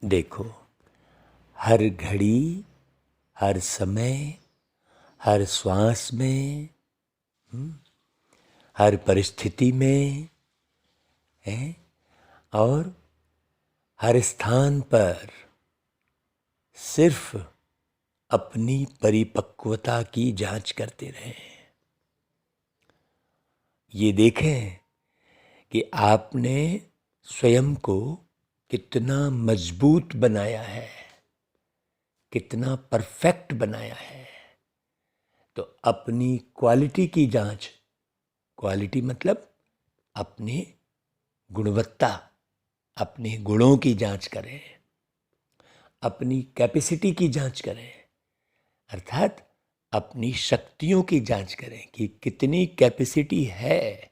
देखो, हर घड़ी, हर समय, हर श्वास में, हर परिस्थिति में है, और हर स्थान पर सिर्फ अपनी परिपक्वता की जांच करते रहें। ये देखें कि आपने स्वयं को कितना मजबूत बनाया है, कितना परफेक्ट बनाया है। तो अपनी क्वालिटी की जांच, क्वालिटी मतलब अपनी गुणवत्ता, अपने गुणों की जांच करें, अपनी कैपेसिटी की जांच करें, अर्थात अपनी शक्तियों की जांच करें कि कितनी कैपेसिटी है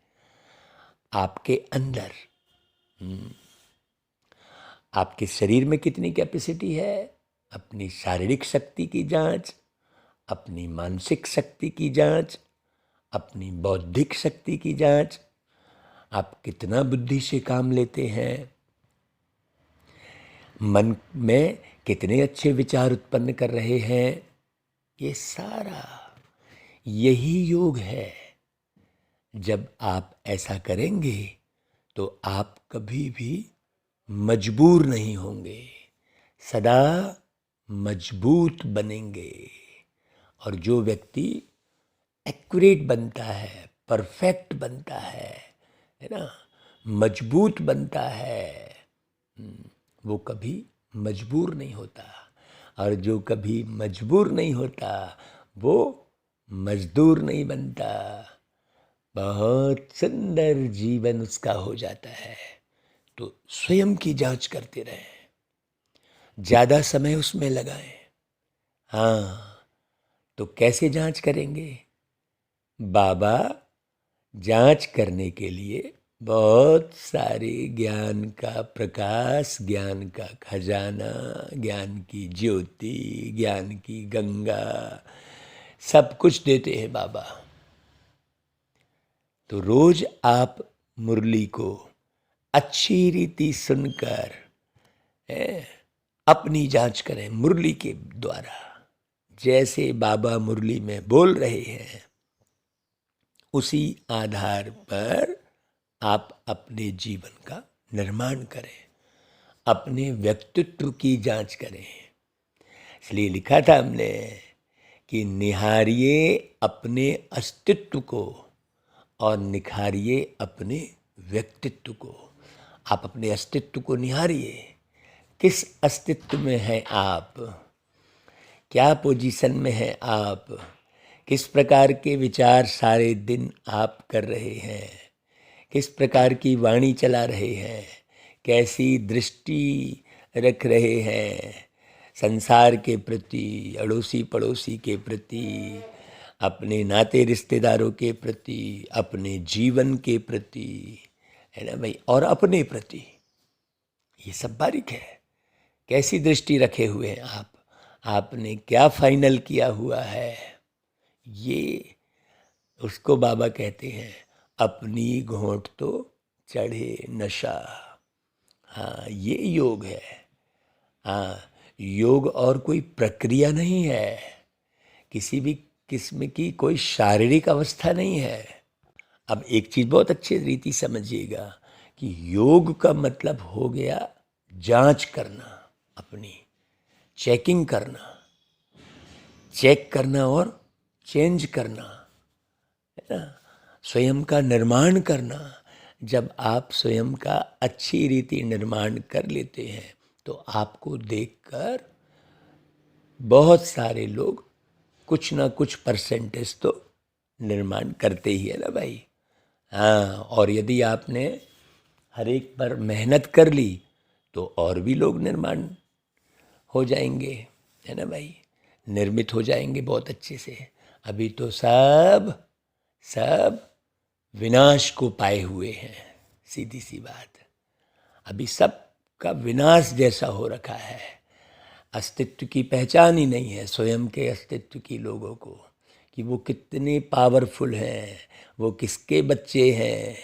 आपके अंदर। आपके शरीर में कितनी कैपेसिटी है, अपनी शारीरिक शक्ति की जांच, अपनी मानसिक शक्ति की जांच, अपनी बौद्धिक शक्ति की जांच, आप कितना बुद्धि से काम लेते हैं, मन में कितने अच्छे विचार उत्पन्न कर रहे हैं। ये सारा यही योग है। जब आप ऐसा करेंगे तो आप कभी भी मजबूर नहीं होंगे, सदा मजबूत बनेंगे। और जो व्यक्ति एक्यूरेट बनता है, परफेक्ट बनता है ना, मजबूत बनता है, वो कभी मजबूर नहीं होता। और जो कभी मजबूर नहीं होता वो मजदूर नहीं बनता। बहुत सुंदर जीवन उसका हो जाता है। तो स्वयं की जांच करते रहें, ज़्यादा समय उसमें लगाएं। हाँ, तो कैसे जांच करेंगे? बाबा जांच करने के लिए बहुत सारे ज्ञान का प्रकाश, ज्ञान का खजाना, ज्ञान की ज्योति, ज्ञान की गंगा, सब कुछ देते हैं बाबा। तो रोज आप मुरली को अच्छी रीति सुनकर अपनी जांच करें मुरली के द्वारा। जैसे बाबा मुरली में बोल रहे हैं उसी आधार पर आप अपने जीवन का निर्माण करें, अपने व्यक्तित्व की जांच करें। इसलिए लिखा था हमने कि निहारिए अपने अस्तित्व को और निखारिए अपने व्यक्तित्व को। आप अपने अस्तित्व को निहारिए, किस अस्तित्व में हैं आप, क्या पोजीशन में हैं आप, किस प्रकार के विचार सारे दिन आप कर रहे हैं, किस प्रकार की वाणी चला रहे हैं, कैसी दृष्टि रख रहे हैं संसार के प्रति, अड़ोसी पड़ोसी के प्रति, अपने नाते रिश्तेदारों के प्रति, अपने जीवन के प्रति, है ना भाई, और अपने प्रति। ये सब बारीक है। कैसी दृष्टि रखे हुए हैं आप, आपने क्या फाइनल किया हुआ है, ये उसको बाबा कहते हैं अपनी घोंट तो चढ़े नशा। हाँ, ये योग है। हाँ, योग और कोई प्रक्रिया नहीं है, किसी भी किस्म की कोई शारीरिक अवस्था नहीं है। अब एक चीज़ बहुत अच्छी रीति समझिएगा कि योग का मतलब हो गया जांच करना, अपनी चेकिंग करना, चेक करना और चेंज करना, है ना, स्वयं का निर्माण करना। जब आप स्वयं का अच्छी रीति निर्माण कर लेते हैं तो आपको देखकर बहुत सारे लोग कुछ ना कुछ परसेंटेज तो निर्माण करते ही है ना भाई। हाँ, और यदि आपने हर एक पर मेहनत कर ली तो और भी लोग निर्माण हो जाएंगे, है ना भाई, निर्मित हो जाएंगे बहुत अच्छे से। अभी तो सब विनाश को पाए हुए हैं, सीधी सी बात। अभी सब का विनाश जैसा हो रखा है, अस्तित्व की पहचान ही नहीं है स्वयं के अस्तित्व की लोगों को, कि वो कितने पावरफुल हैं, वो किसके बच्चे हैं,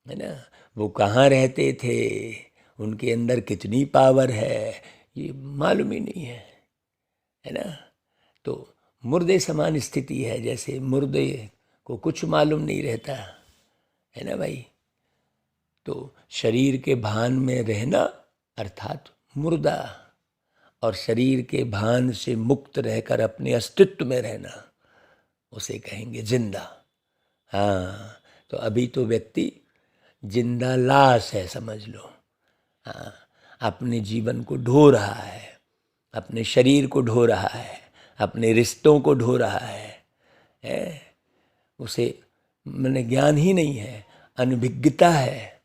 है ना, वो कहाँ रहते थे, उनके अंदर कितनी पावर है ये मालूम ही नहीं है ना। तो मुर्दे समान स्थिति है, जैसे मुर्दे को कुछ मालूम नहीं रहता है ना भाई। तो शरीर के भान में रहना अर्थात मुर्दा, और शरीर के भान से मुक्त रहकर अपने अस्तित्व में रहना उसे कहेंगे जिंदा। हाँ, तो अभी तो व्यक्ति जिंदा लाश है समझ लो। हाँ, अपने जीवन को ढो रहा है, अपने शरीर को ढो रहा है, अपने रिश्तों को ढो रहा है? उसे मैंने ज्ञान ही नहीं है, अनभिज्ञता है।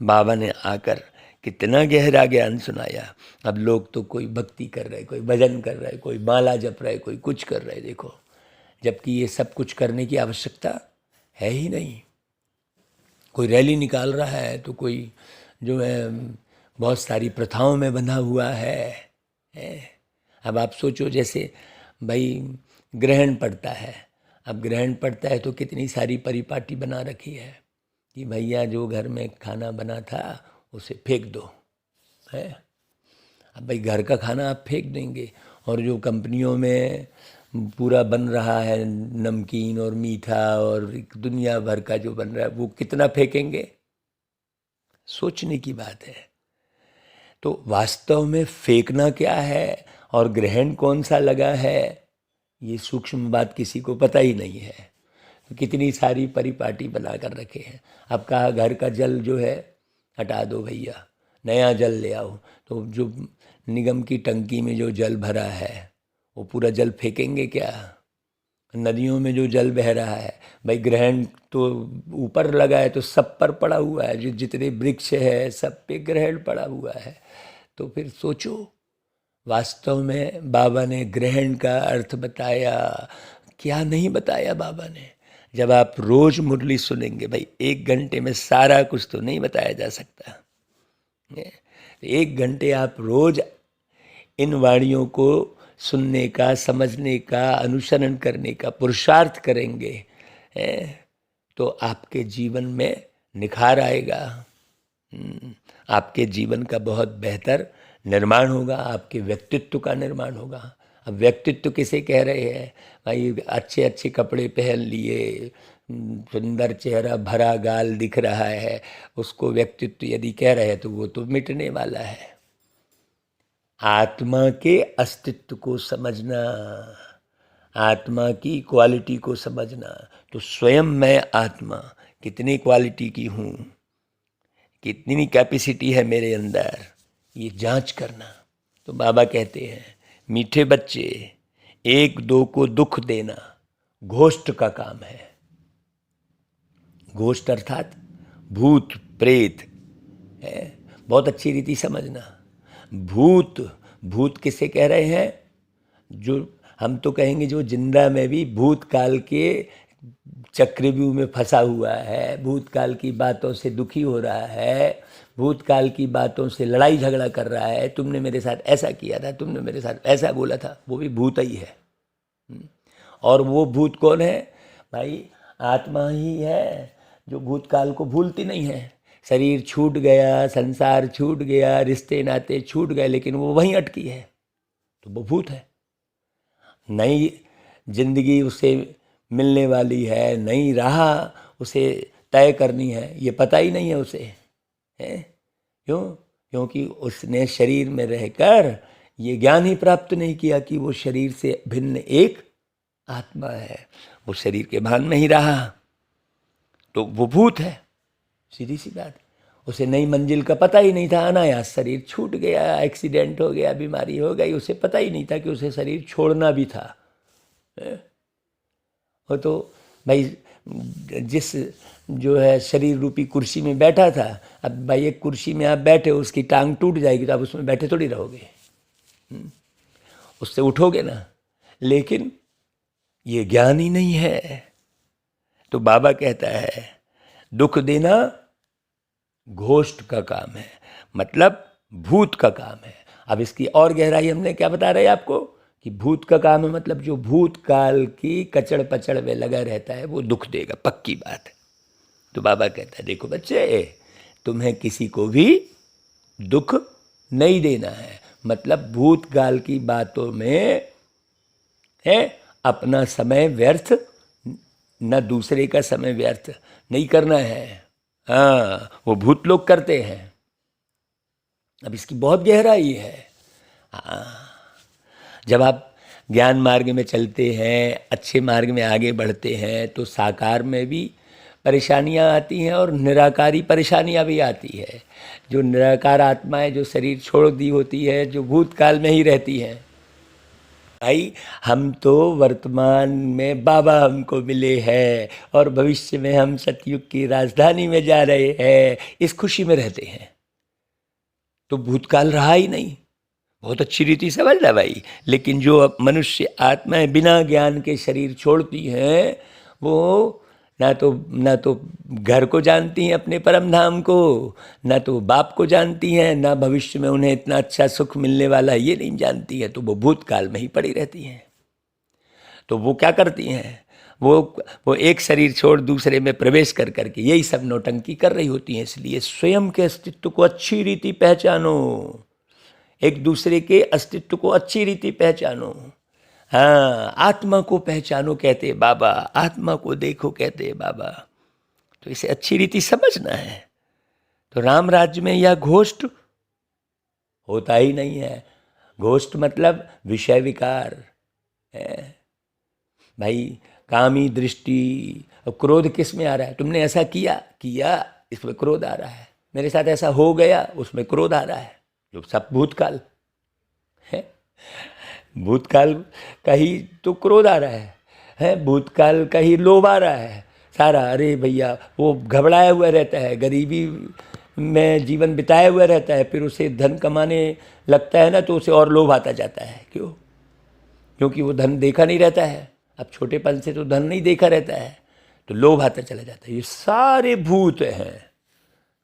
बाबा ने आकर कितना गहरा ज्ञान सुनाया। अब लोग तो कोई भक्ति कर रहे, कोई भजन कर रहे, कोई माला जप रहे, कोई कुछ कर रहे, देखो, जबकि ये सब कुछ करने की आवश्यकता है ही नहीं। कोई रैली निकाल रहा है तो कोई जो है बहुत सारी प्रथाओं में बंधा हुआ है। अब आप सोचो, जैसे भाई ग्रहण पड़ता है, अब ग्रहण पड़ता है तो कितनी सारी परिपाटी बना रखी है कि भैया जो घर में खाना बना था उसे फेंक दो है। अब भाई घर का खाना आप फेंक देंगे, और जो कंपनियों में पूरा बन रहा है नमकीन और मीठा और दुनिया भर का जो बन रहा है वो कितना फेंकेंगे? सोचने की बात है। तो वास्तव में फेंकना क्या है और ग्रहण कौन सा लगा है, ये सूक्ष्म बात किसी को पता ही नहीं है। तो कितनी सारी परिपाटी बना कर रखे हैं। अब कहा घर का जल जो है हटा दो भैया, नया जल ले आओ। तो जो निगम की टंकी में जो जल भरा है वो पूरा जल फेंकेंगे क्या? नदियों में जो जल बह रहा है, भाई ग्रहण तो ऊपर लगा है तो सब पर पड़ा हुआ है, जो जितने वृक्ष है सब पे ग्रहण पड़ा हुआ है। तो फिर सोचो, वास्तव में बाबा ने ग्रहण का अर्थ बताया क्या नहीं बताया बाबा ने? जब आप रोज मुरली सुनेंगे, भाई 1 घंटे में सारा कुछ तो नहीं बताया जा सकता। 1 घंटे आप रोज इन वाणियों को सुनने का, समझने का, अनुसरण करने का पुरुषार्थ करेंगे तो आपके जीवन में निखार आएगा। आपके जीवन का बहुत बेहतर निर्माण होगा, आपके व्यक्तित्व का निर्माण होगा। अब व्यक्तित्व किसे कह रहे हैं? भाई अच्छे अच्छे कपड़े पहन लिए, सुंदर चेहरा, भरा गाल दिख रहा है, उसको व्यक्तित्व यदि कह रहे हैं तो वो तो मिटने वाला है। आत्मा के अस्तित्व को समझना, आत्मा की क्वालिटी को समझना, तो स्वयं मैं आत्मा कितनी क्वालिटी की हूँ, कितनी कैपेसिटी है मेरे अंदर, ये जांच करना। तो बाबा कहते हैं, मीठे बच्चे, 1-2 को दुख देना घोष्ट का काम है। घोष्ट अर्थात भूत प्रेत है। बहुत अच्छी रीति समझना। भूत, भूत किसे कह रहे हैं? जो हम तो कहेंगे जो जिंदा में भी भूतकाल के चक्रव्यूह में फंसा हुआ है, भूतकाल की बातों से दुखी हो रहा है, भूतकाल की बातों से लड़ाई झगड़ा कर रहा है, तुमने मेरे साथ ऐसा किया था, तुमने मेरे साथ ऐसा बोला था, वो भी भूत ही है। और वो भूत कौन है? भाई आत्मा ही है, जो भूतकाल को भूलती नहीं है। शरीर छूट गया, संसार छूट गया, रिश्ते नाते छूट गए, लेकिन वो वहीं अटकी है, तो वो भूत है। नई जिंदगी उसे मिलने वाली है, नई राह उसे तय करनी है, ये पता ही नहीं है उसे, है क्यों? क्योंकि उसने शरीर में रहकर ये ज्ञान ही प्राप्त नहीं किया कि वो शरीर से भिन्न एक आत्मा है। वो शरीर के भान में ही रहा, तो वो भूत है, सीधी सी बात। उसे नई मंजिल का पता ही नहीं था, अनायास शरीर छूट गया, एक्सीडेंट हो गया, बीमारी हो गई, उसे पता ही नहीं था कि उसे शरीर छोड़ना भी था। वो तो भाई जिस जो है शरीर रूपी कुर्सी में बैठा था, अब भाई एक कुर्सी में आप बैठे, उसकी टांग टूट जाएगी तो आप उसमें बैठे थोड़ी रहोगे, उससे उठोगे ना। लेकिन ये ज्ञान ही नहीं है। तो बाबा कहता है दुख देना घोष्ट का काम है, मतलब भूत का काम है। अब इसकी और गहराई हमने क्या बता रहे हैं आपको कि भूत का काम है, मतलब जो भूतकाल की कचड़ पचड़ में लगा रहता है वो दुख देगा, पक्की बात है। तो बाबा कहता है देखो बच्चे, तुम्हें किसी को भी दुख नहीं देना है। मतलब भूतकाल की बातों में है अपना समय व्यर्थ, न दूसरे का समय व्यर्थ नहीं करना है। हाँ, वो भूत लोग करते हैं। अब इसकी बहुत गहराई है। हाँ, जब आप ज्ञान मार्ग में चलते हैं, अच्छे मार्ग में आगे बढ़ते हैं, तो साकार में भी परेशानियां आती हैं और निराकारी परेशानियां भी आती है। जो निराकार आत्माएं जो शरीर छोड़ दी होती है, जो भूतकाल में ही रहती हैं, भाई हम तो वर्तमान में बाबा हमको मिले हैं और भविष्य में हम सतयुग की राजधानी में जा रहे हैं, इस खुशी में रहते हैं। तो भूतकाल रहा ही नहीं। बहुत अच्छी रीति समझना भाई। लेकिन जो अब मनुष्य आत्माएं बिना ज्ञान के शरीर छोड़ती हैं, वो ना तो घर को जानती हैं, अपने परम धाम को, ना तो बाप को जानती हैं, ना भविष्य में उन्हें इतना अच्छा सुख मिलने वाला है ये नहीं जानती हैं। तो वो भूतकाल में ही पड़ी रहती हैं। तो वो क्या करती हैं, वो एक शरीर छोड़ दूसरे में प्रवेश कर करके यही सब नौटंकी कर रही होती हैं। इसलिए स्वयं के अस्तित्व को अच्छी रीति पहचानो, एक दूसरे के अस्तित्व को अच्छी रीति पहचानो। हाँ, आत्मा को पहचानो कहते बाबा, आत्मा को देखो कहते बाबा। तो इसे अच्छी रीति समझना है। तो राम राज्य में यह घोष्ट होता ही नहीं है। घोष्ट मतलब विषय विकार है भाई, कामी दृष्टि। और क्रोध किस में आ रहा है? तुमने ऐसा किया इसमें क्रोध आ रहा है। मेरे साथ ऐसा हो गया, उसमें क्रोध आ रहा है। जो सब भूतकाल है, भूतकाल का ही तो क्रोध आ रहा है, भूतकाल का ही लोभ आ रहा है सारा। अरे भैया, वो घबराया हुआ रहता है, गरीबी में जीवन बिताया हुआ रहता है, फिर उसे धन कमाने लगता है ना, तो उसे और लोभ आता जाता है। क्यों? क्योंकि वो धन देखा नहीं रहता है। अब छोटेपन से तो धन नहीं देखा रहता है, तो लोभ आता चला जाता है। ये सारे भूत हैं,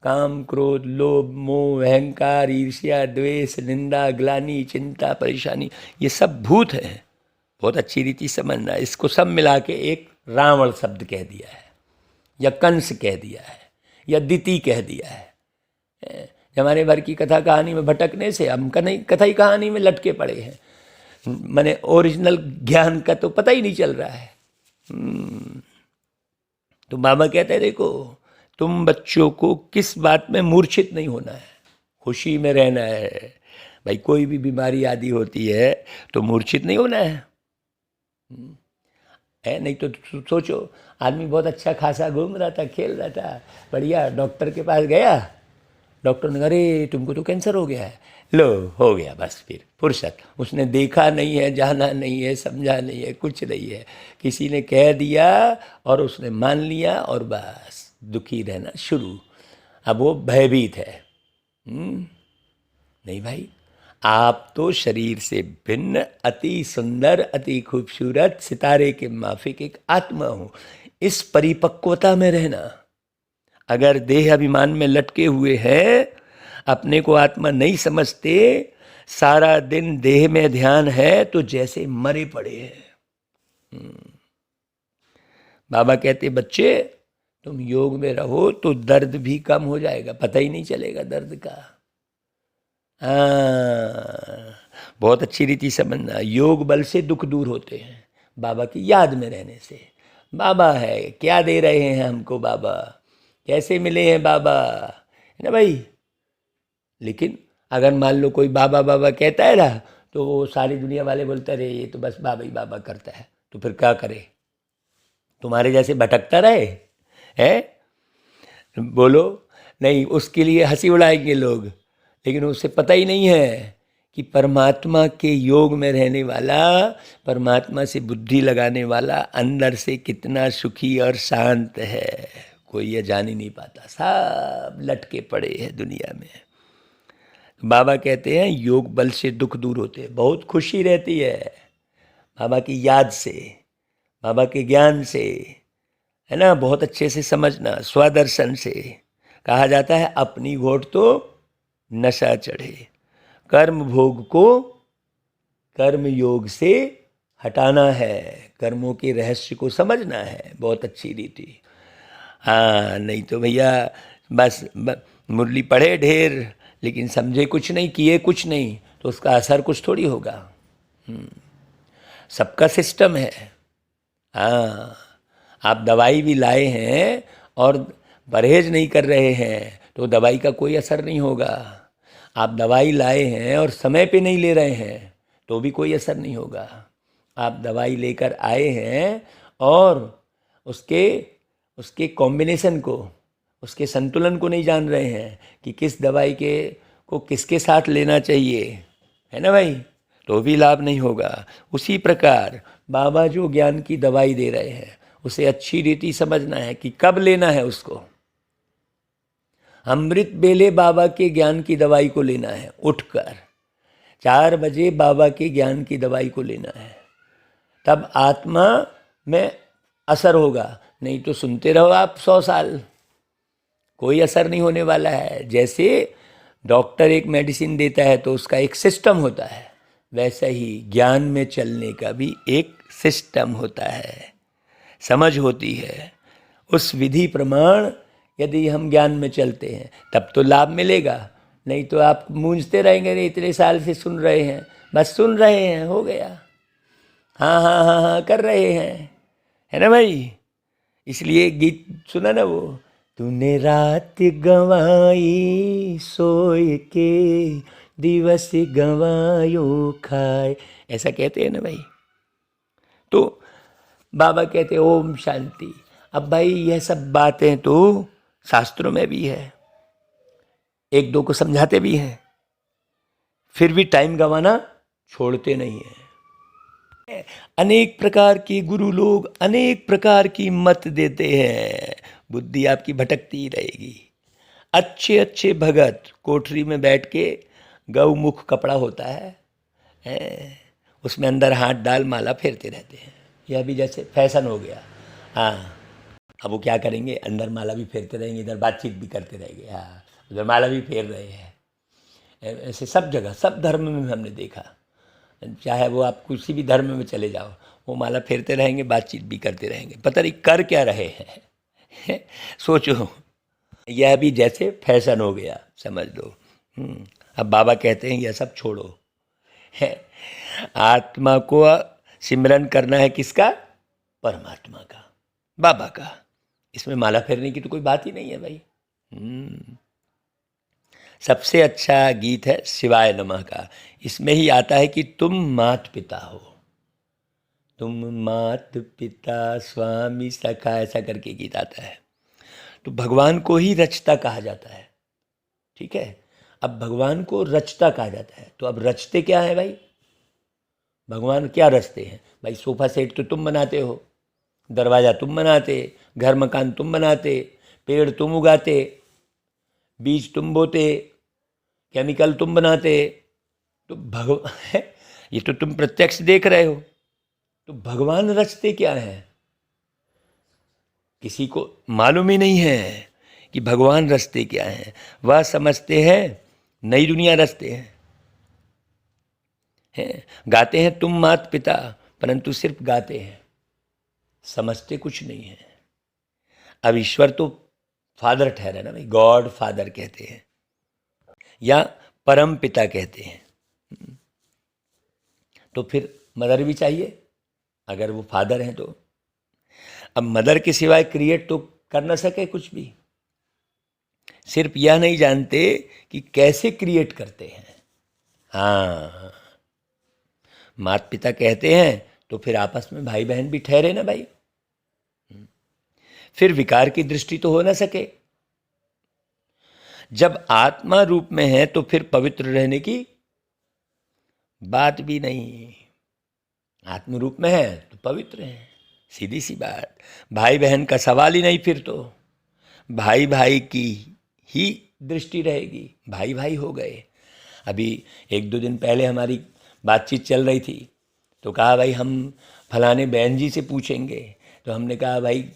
काम क्रोध लोभ मोह अहंकार ईर्ष्या द्वेष निंदा ग्लानि चिंता परेशानी, ये सब भूत हैं। बहुत अच्छी रीति समझना। इसको सब मिला के एक रावण शब्द कह दिया है, या कंस कह दिया है, या दिति कह दिया है। हमारे भर की कथा कहानी में भटकने से हम कथा कहानी में लटके पड़े हैं। मैंने ओरिजिनल ज्ञान का तो पता ही नहीं चल रहा है। तो बाबा कहते हैं, देखो तुम बच्चों को किस बात में मूर्छित नहीं होना है, खुशी में रहना है। भाई कोई भी बीमारी आदि होती है तो मूर्छित नहीं होना है। नहीं तो सोचो, आदमी बहुत अच्छा खासा घूम रहा था, खेल रहा था, बढ़िया, डॉक्टर के पास गया, डॉक्टर ने, अरे तुमको तो कैंसर हो गया है। लो, हो गया, बस फिर फुर्सत। उसने देखा नहीं है, जाना नहीं है, समझा नहीं है, कुछ नहीं है, किसी ने कह दिया और उसने मान लिया और बस दुखी रहना शुरू। अब वो भयभीत है। नहीं भाई, आप तो शरीर से भिन्न अति सुंदर अति खूबसूरत सितारे के माफिक एक आत्मा हो। इस परिपक्वता में रहना। अगर देह अभिमान में लटके हुए हैं, अपने को आत्मा नहीं समझते, सारा दिन देह में ध्यान है, तो जैसे मरे पड़े हैं। बाबा कहते, बच्चे तुम योग में रहो तो दर्द भी कम हो जाएगा, पता ही नहीं चलेगा दर्द का। बहुत अच्छी रीति समझना। योग बल से दुख दूर होते हैं, बाबा की याद में रहने से। बाबा है, क्या दे रहे हैं हमको बाबा, कैसे मिले हैं बाबा, है ना भाई। लेकिन अगर मान लो कोई बाबा बाबा कहता है ना, तो वो सारी दुनिया वाले बोलते रहे ये तो बस बाबा ही बाबा करता है, तो फिर क्या करे? तुम्हारे जैसे भटकता रहे है? बोलो नहीं, उसके लिए हंसी उड़ाएंगे लोग, लेकिन उसे पता ही नहीं है कि परमात्मा के योग में रहने वाला, परमात्मा से बुद्धि लगाने वाला अंदर से कितना सुखी और शांत है, कोई ये जान ही नहीं पाता। सब लटके पड़े हैं दुनिया में। बाबा कहते हैं योग बल से दुख दूर होते हैं, बहुत खुशी रहती है बाबा की याद से, बाबा के ज्ञान से, है ना। बहुत अच्छे से समझना। स्वदर्शन से कहा जाता है, अपनी घोट तो नशा चढ़े, कर्म भोग को कर्म योग से हटाना है, कर्मों के रहस्य को समझना है। बहुत अच्छी रीति। हाँ, नहीं तो भैया बस मुरली पढ़े ढेर लेकिन समझे कुछ नहीं, किए कुछ नहीं, तो उसका असर कुछ थोड़ी होगा। सबका सिस्टम है। हाँ, आप दवाई भी लाए हैं और परहेज नहीं कर रहे हैं तो दवाई का कोई असर नहीं होगा। आप दवाई लाए हैं और समय पे नहीं ले रहे हैं तो भी कोई असर नहीं होगा। आप दवाई लेकर आए हैं और उसके उसके कॉम्बिनेशन को, उसके संतुलन को नहीं जान रहे हैं कि किस दवाई के को किसके साथ लेना चाहिए, है ना भाई, तो भी लाभ नहीं होगा। उसी प्रकार बाबा जो ज्ञान की दवाई दे रहे हैं उसे अच्छी रीति समझना है कि कब लेना है उसको। अमृत बेले बाबा के ज्ञान की दवाई को लेना है, उठकर 4 बजे बाबा के ज्ञान की दवाई को लेना है, तब आत्मा में असर होगा। नहीं तो सुनते रहो आप 100 साल, कोई असर नहीं होने वाला है। जैसे डॉक्टर एक मेडिसिन देता है तो उसका एक सिस्टम होता है, वैसा ही ज्ञान में चलने का भी एक सिस्टम होता है, समझ होती है। उस विधि प्रमाण यदि हम ज्ञान में चलते हैं तब तो लाभ मिलेगा, नहीं तो आप मूंझते रहेंगे। नहीं, इतने साल से सुन रहे हैं, बस सुन रहे हैं, हो गया, हाँ हाँ हाँ हाँ कर रहे हैं, है ना भाई। इसलिए गीत सुना ना वो, तूने रात गंवाई सोए के दिवस गंवायो खाए, ऐसा कहते हैं ना भाई। तो बाबा कहते हैं ओम शांति। अब भाई यह सब बातें तो शास्त्रों में भी है, एक दो को समझाते भी हैं, फिर भी टाइम गंवाना छोड़ते नहीं है। अनेक प्रकार के गुरु लोग अनेक प्रकार की मत देते हैं, बुद्धि आपकी भटकती रहेगी। अच्छे अच्छे भगत कोठरी में बैठ के, गौमुख कपड़ा होता है, उसमें अंदर हाथ डाल माला फेरते रहते हैं। यह भी जैसे फैशन हो गया। हाँ, अब वो क्या करेंगे, अंदर माला भी फेरते रहेंगे, इधर बातचीत भी करते रहेंगे, हाँ उधर माला भी फेर रहे हैं। ऐसे सब जगह सब धर्म में हमने देखा, चाहे वो आप किसी भी धर्म में चले जाओ, वो माला फेरते रहेंगे, बातचीत भी करते रहेंगे, पता नहीं कर क्या रहे हैं। सोचो, यह भी जैसे फैशन हो गया, समझ लो। अब बाबा कहते हैं यह सब छोड़ो, है आत्मा को सिमरन करना है, किसका, परमात्मा का, बाबा का। इसमें माला फेरने की तो कोई बात ही नहीं है भाई। सबसे अच्छा गीत है शिवाय नमः का, इसमें ही आता है कि तुम मात पिता हो, तुम मात पिता स्वामी सखा, ऐसा करके गीत आता है। तो भगवान को ही रचता कहा जाता है, ठीक है। अब भगवान को रचता कहा जाता है, तो अब रचते क्या है भाई, भगवान क्या रचते हैं भाई। सोफा सेट तो तुम बनाते हो, दरवाज़ा तुम बनाते, घर मकान तुम बनाते, पेड़ तुम उगाते, बीज तुम बोते, केमिकल तुम बनाते, तो भगवान ये तो तुम प्रत्यक्ष देख रहे हो। तो भगवान रचते क्या है, किसी को मालूम ही नहीं है कि भगवान रचते क्या है। वह समझते हैं नई दुनिया रचते हैं, गाते हैं तुम मात पिता, परंतु सिर्फ गाते हैं, समझते कुछ नहीं है। अब ईश्वर तो फादर ठहरा ना भाई, गॉड फादर कहते हैं या परम पिता कहते हैं, तो फिर मदर भी चाहिए अगर वो फादर हैं तो। अब मदर के सिवाय क्रिएट तो कर ना सके कुछ भी, सिर्फ यह नहीं जानते कि कैसे क्रिएट करते हैं। हाँ, माता पिता कहते हैं तो फिर आपस में भाई बहन भी ठहरे ना भाई, फिर विकार की दृष्टि तो हो ना सके। जब आत्मा रूप में है तो फिर पवित्र रहने की बात भी नहीं, आत्म रूप में है तो पवित्र है, सीधी सी बात। भाई बहन का सवाल ही नहीं, फिर तो भाई भाई की ही दृष्टि रहेगी, भाई भाई हो गए। अभी 1-2 दिन पहले हमारी बातचीत चल रही थी, तो कहा भाई हम फलाने बहन जी से पूछेंगे, तो हमने कहा भाई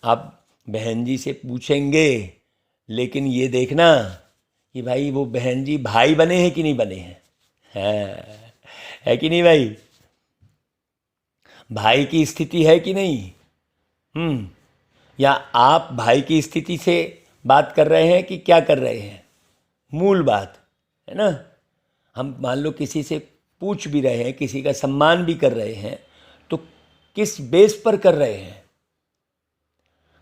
आप बहन जी से पूछेंगे लेकिन ये देखना कि भाई वो बहन जी भाई बने हैं कि नहीं बने हैं, है कि नहीं भाई, भाई की स्थिति है कि नहीं, या आप भाई की स्थिति से बात कर रहे हैं कि क्या कर रहे हैं, मूल बात है ना। हम मान लो किसी से पूछ भी रहे हैं, किसी का सम्मान भी कर रहे हैं, तो किस बेस पर कर रहे हैं?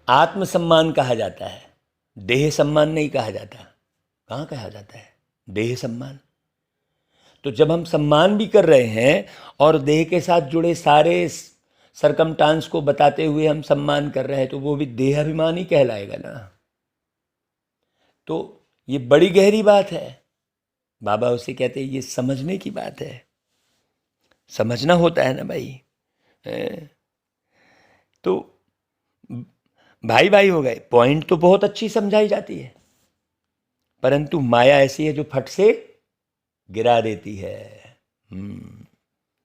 आत्मसम्मान कहा जाता है, देह सम्मान नहीं कहा जाता। कहाँ कहा जाता है? देह सम्मान। तो जब हम सम्मान भी कर रहे हैं और देह के साथ जुड़े सारे सरकमटांस को बताते हुए हम सम्मान कर रहे हैं, तो वो भी देहाभिमान ही कहलाएगा ना। तो ये बड़ी गहरी बात है। बाबा उसे कहते हैं ये समझने की बात है, समझना होता है ना भाई। तो भाई भाई हो गए, पॉइंट तो बहुत अच्छी समझाई जाती है, परंतु माया ऐसी है जो फट से गिरा देती है।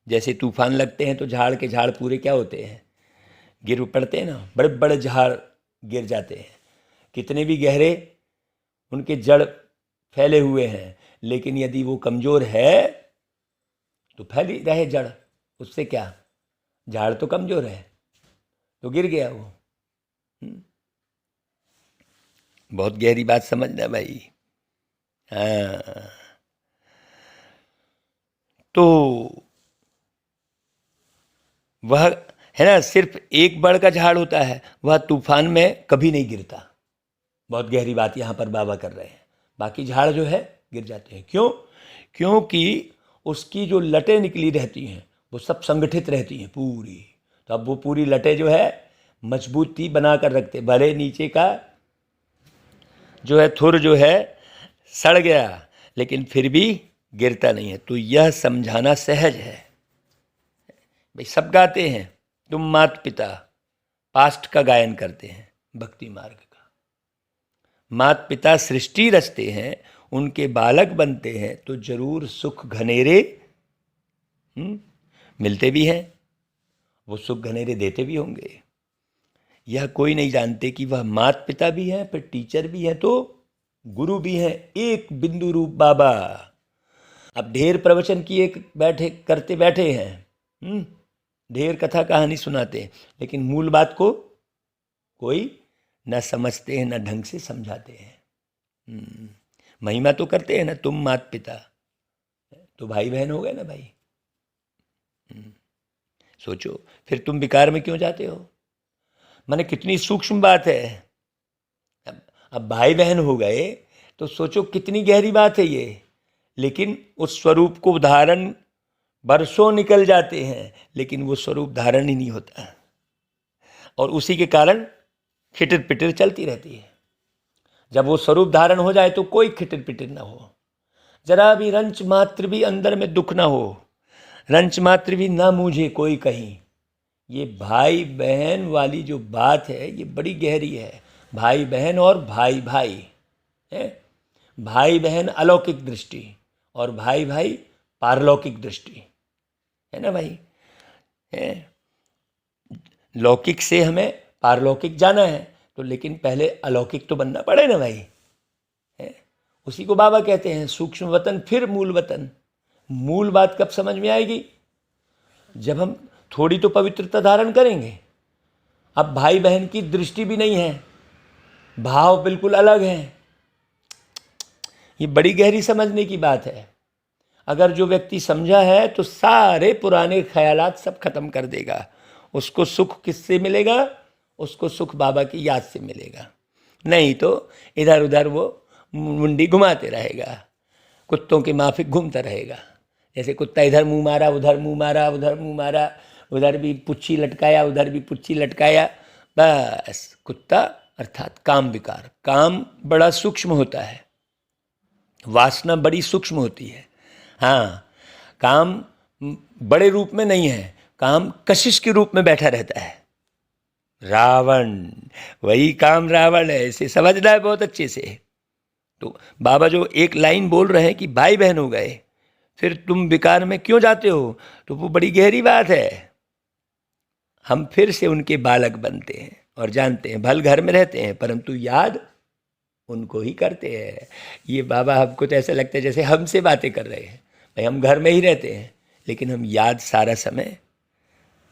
जैसे तूफान लगते हैं तो झाड़ के झाड़ पूरे क्या होते हैं, गिर पड़ते हैं ना, बड़े बड़े झाड़ गिर जाते हैं, कितने भी गहरे उनके जड़ फैले हुए हैं, लेकिन यदि वो कमज़ोर है तो फैली रहे जड़, उससे क्या, झाड़ तो कमज़ोर है तो गिर गया वो। बहुत गहरी बात समझना भाई। हाँ, तो वह है ना, सिर्फ एक बड़ का झाड़ होता है, वह तूफान में कभी नहीं गिरता। बहुत गहरी बात यहाँ पर बाबा कर रहे हैं। बाकी झाड़ जो है गिर जाते हैं, क्यों? क्योंकि उसकी जो लटें निकली रहती हैं वो सब संगठित रहती हैं पूरी। तो अब वो पूरी लटें जो है मजबूती बना कर रखते, भले नीचे का जो है थुर जो है सड़ गया, लेकिन फिर भी गिरता नहीं है। तो यह समझाना सहज है भाई। सब गाते हैं, तुम माता पिता, पास्ट का गायन करते हैं, भक्ति मार्ग का। माता पिता सृष्टि रचते हैं, उनके बालक बनते हैं, तो जरूर सुख घनेरे मिलते भी हैं, वो सुख घनेरे देते भी होंगे। यह कोई नहीं जानते कि वह माता पिता भी हैं, फिर टीचर भी हैं, तो गुरु भी हैं, एक बिंदु रूप बाबा। अब ढेर प्रवचन किए बैठे करते बैठे हैं, ढेर कथा कहानी सुनाते हैं, लेकिन मूल बात को कोई न समझते हैं, न ढंग से समझाते हैं। महिमा तो करते हैं ना, तुम माता पिता, तो भाई बहन हो गए ना भाई। सोचो फिर तुम विकार में क्यों जाते हो? माने कितनी सूक्ष्म बात है। अब भाई बहन हो गए तो सोचो कितनी गहरी बात है ये। लेकिन उस स्वरूप को धारण बरसों निकल जाते हैं, लेकिन वो स्वरूप धारण ही नहीं होता, और उसी के कारण खिटर पिटर चलती रहती है। जब वो स्वरूप धारण हो जाए तो कोई खिटर पिटर ना हो, जरा भी रंच मात्र भी अंदर में दुख ना हो, रंच मात्र भी ना मुझे कोई कहीं। ये भाई बहन वाली जो बात है ये बड़ी गहरी है। भाई बहन और भाई भाई है, भाई बहन अलौकिक दृष्टि और भाई भाई पारलौकिक दृष्टि है ना भाई। है लौकिक से हमें पारलौकिक जाना है, तो लेकिन पहले अलौकिक तो बनना पड़े ना भाई। है उसी को बाबा कहते हैं सूक्ष्म वतन फिर मूल वतन। मूल बात कब समझ में आएगी? जब हम थोड़ी तो पवित्रता धारण करेंगे। अब भाई बहन की दृष्टि भी नहीं है, भाव बिल्कुल अलग है। ये बड़ी गहरी समझने की बात है। अगर जो व्यक्ति समझा है तो सारे पुराने ख्यालात सब खत्म कर देगा। उसको सुख किससे मिलेगा? उसको सुख बाबा की याद से मिलेगा, नहीं तो इधर उधर वो मुंडी घुमाते रहेगा, कुत्तों के माफिक घूमता रहेगा। जैसे कुत्ता इधर मुंह मारा, उधर मुंह मारा, उधर मुंह मारा, उधर भी पुच्छी लटकाया, उधर भी पुच्छी लटकाया, बस कुत्ता अर्थात काम विकार। काम बड़ा सूक्ष्म होता है, वासना बड़ी सूक्ष्म होती है। हाँ, काम बड़े रूप में नहीं है, काम कशिश के रूप में बैठा रहता है। रावण, वही काम रावण है, इसे समझना है बहुत अच्छे से। तो बाबा जो एक लाइन बोल रहे हैं कि भाई बहन हो गए फिर तुम विकार में क्यों जाते हो, तो वो बड़ी गहरी बात है। हम फिर से उनके बालक बनते हैं और जानते हैं भल घर में रहते हैं, परंतु याद उनको ही करते हैं। ये बाबा हमको तो ऐसा लगता है जैसे हमसे बातें कर रहे हैं। भाई हम घर में ही रहते हैं, लेकिन हम याद सारा समय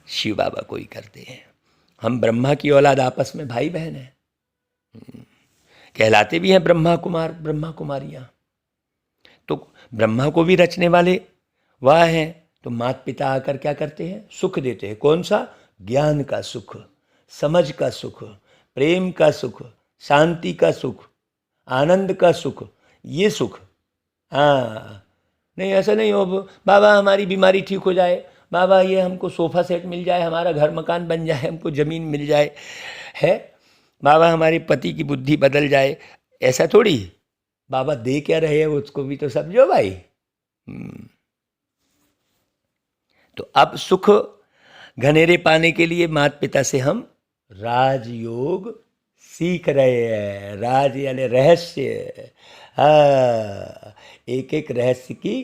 शिव बाबा को ही करते हैं। हम ब्रह्मा की औलाद आपस में भाई बहन हैं। कहलाते भी हैं ब्रह्मा कुमार, ब्रह्मा कुमारियाँ। तो ब्रह्मा को भी रचने वाले वह हैं। तो माता पिता आकर क्या करते हैं? सुख देते हैं। कौन सा? ज्ञान का सुख, समझ का सुख, प्रेम का सुख, शांति का सुख, आनंद का सुख, ये सुख। हाँ, नहीं ऐसा नहीं हो बाबा हमारी बीमारी ठीक हो जाए, बाबा ये हमको सोफ़ा सेट मिल जाए, हमारा घर मकान बन जाए, हमको ज़मीन मिल जाए, है बाबा हमारे पति की बुद्धि बदल जाए, ऐसा थोड़ी। बाबा दे क्या रहे हैं उसको भी तो समझो भाई। तो अब सुख घनेरे पाने के लिए माता पिता से हम राजयोग सीख रहे हैं। राज यानी रहस्य। हाँ, एक एक रहस्य की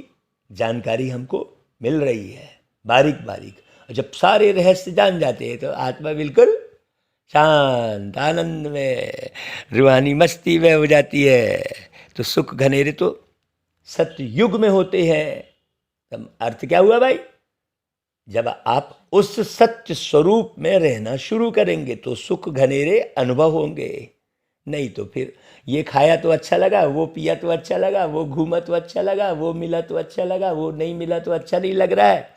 जानकारी हमको मिल रही है, बारीक बारीक। और जब सारे रहस्य जान जाते हैं तो आत्मा बिल्कुल शांत, आनंद में, रूहानी मस्ती में हो जाती है। तो सुख घनेरे तो सतयुग में होते हैं। तब अर्थ क्या हुआ भाई? जब आप उस सत्य स्वरूप में रहना शुरू करेंगे तो सुख घनेरे अनुभव होंगे। नहीं तो फिर ये खाया तो अच्छा लगा, वो पिया तो अच्छा लगा, वो घूमा तो अच्छा लगा, वो मिला तो अच्छा लगा, वो नहीं मिला तो अच्छा नहीं लग रहा है,